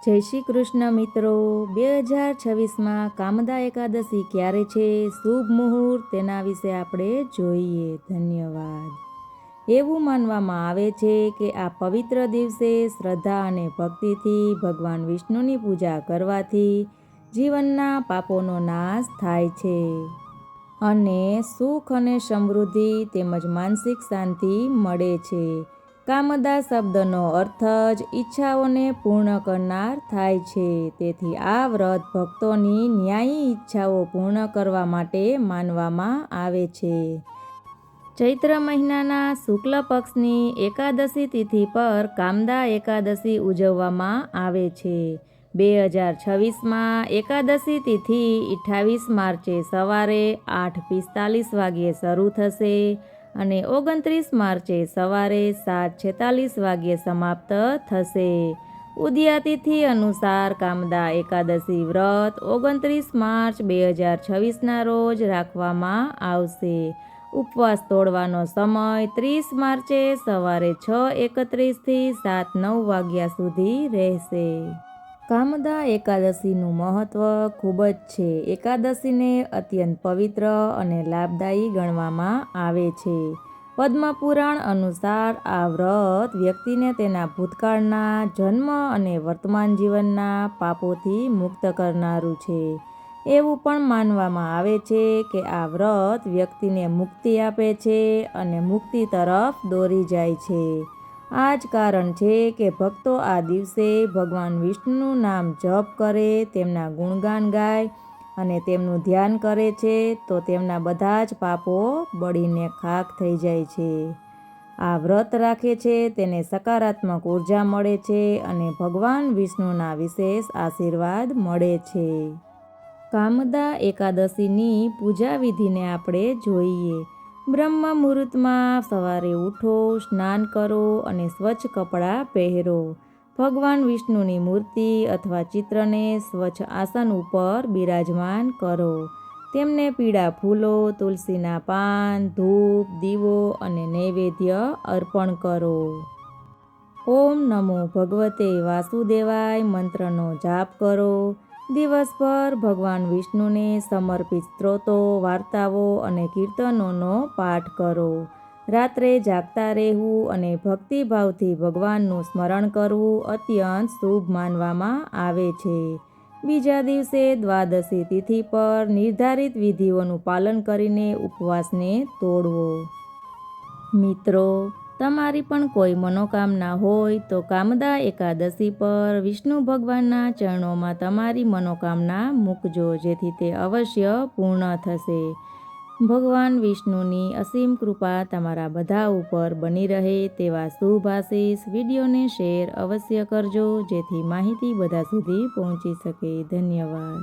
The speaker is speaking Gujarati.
જય શ્રી કૃષ્ણ મિત્રો, 2026માં કામદા એકાદશી ક્યારે છે, શુભ મુહૂર્ત, તેના વિશે આપણે જોઈએ. ધન્યવાદ. એવું માનવામાં આવે છે કે આ પવિત્ર દિવસે શ્રદ્ધા અને ભક્તિથી ભગવાન વિષ્ણુની પૂજા કરવાથી જીવનના પાપોનો નાશ થાય છે અને સુખ અને સમૃદ્ધિ તેમજ માનસિક શાંતિ મળે છે. કામદા શબ્દનો અર્થ જ ઈચ્છાઓને પૂર્ણ કરનાર થાય છે. તેથી આ વ્રત ભક્તોની ન્યાયી ઈચ્છાઓ પૂર્ણ કરવા માટે માનવામાં આવે છે. ચૈત્ર મહિનાના શુક્લ પક્ષની એકાદશી તિથિ પર કામદા એકાદશી ઉજવવામાં આવે છે. 2026માં એકાદશી તિથિ 28 માર્ચે સવારે 8:45 વાગ્યે શરૂ થશે અને 29 માર્ચે સવારે 7:46 વાગ્યે સમાપ્ત થશે. ઉદયાતિથિ અનુસાર કામદા એકાદશી વ્રત 29 માર્ચ 2026ના રોજ રાખવામાં આવશે. ઉપવાસ તોડવાનો સમય 30 માર્ચે સવારે 6:31થી 7:09 વાગ્યા સુધી રહેશે. કામદા એકાદશીનું મહત્વ ખૂબ જ છે. એકાદશીને અત્યંત પવિત્ર અને લાભદાયી ગણવામાં આવે છે. પદ્મપુરાણ અનુસાર આ વ્રત વ્યક્તિને તેના ભૂતકાળના જન્મ અને વર્તમાન જીવનના પાપોથી મુક્ત કરનારું છે. એવું પણ માનવામાં આવે છે કે આ વ્રત વ્યક્તિને મુક્તિ આપે છે અને મુક્તિ તરફ દોરી જાય છે. આ જ કારણ છે કે ભક્તો આ દિવસે ભગવાન વિષ્ણુનું નામ જપ કરે, તેમના ગુણગાન ગાય અને તેમનું ધ્યાન કરે છે તો તેમના બધા જ પાપો બળીને ખાખ થઈ જાય છે. આ વ્રત રાખે છે તેને સકારાત્મક ઉર્જા મળે છે અને ભગવાન વિષ્ણુના વિશેષ આશીર્વાદ મળે છે. કામદા એકાદશીની પૂજા વિધિને આપણે જોઈએ. બ્રહ્મ મુહૂર્તમાં સવારે ઉઠો, સ્નાન કરો અને સ્વચ્છ કપડાં પહેરો. ભગવાન વિષ્ણુની મૂર્તિ અથવા ચિત્રને સ્વચ્છ આસન ઉપર બિરાજમાન કરો. તેમને પીળા ફૂલો, તુલસીના પાન, ધૂપ, દીવો અને નૈવેદ્ય અર્પણ કરો. ઓમ નમો ભગવતે વાસુદેવાય મંત્રનો જાપ કરો. દિવસભર ભગવાન વિષ્ણુને સમર્પિત સ્ત્રોતો, વાર્તાઓ અને કીર્તનોનો પાઠ કરો. રાત્રે જાગતા રહેવું અને ભક્તિભાવથી ભગવાનનું સ્મરણ કરવું અત્યંત શુભ માનવામાં આવે છે. બીજા દિવસે દ્વાદશી તિથિ પર નિર્ધારિત વિધિઓનું પાલન કરીને ઉપવાસને તોડવો. મિત્રો, તમારી પણ કોઈ મનોકામના હોય તો કામદા એકાદશી પર વિષ્ણુ ભગવાનના ચરણોમાં તમારી મનોકામના મૂકજો, જેથી તે અવશ્ય પૂર્ણ થશે. ભગવાન વિષ્ણુની અસીમ કૃપા તમારા બધા ઉપર બની રહે તેવા શુભ આશીષ. વિડીયોને શેર અવશ્ય કરજો જેથી માહિતી બધા સુધી પહોંચી શકે. ધન્યવાદ.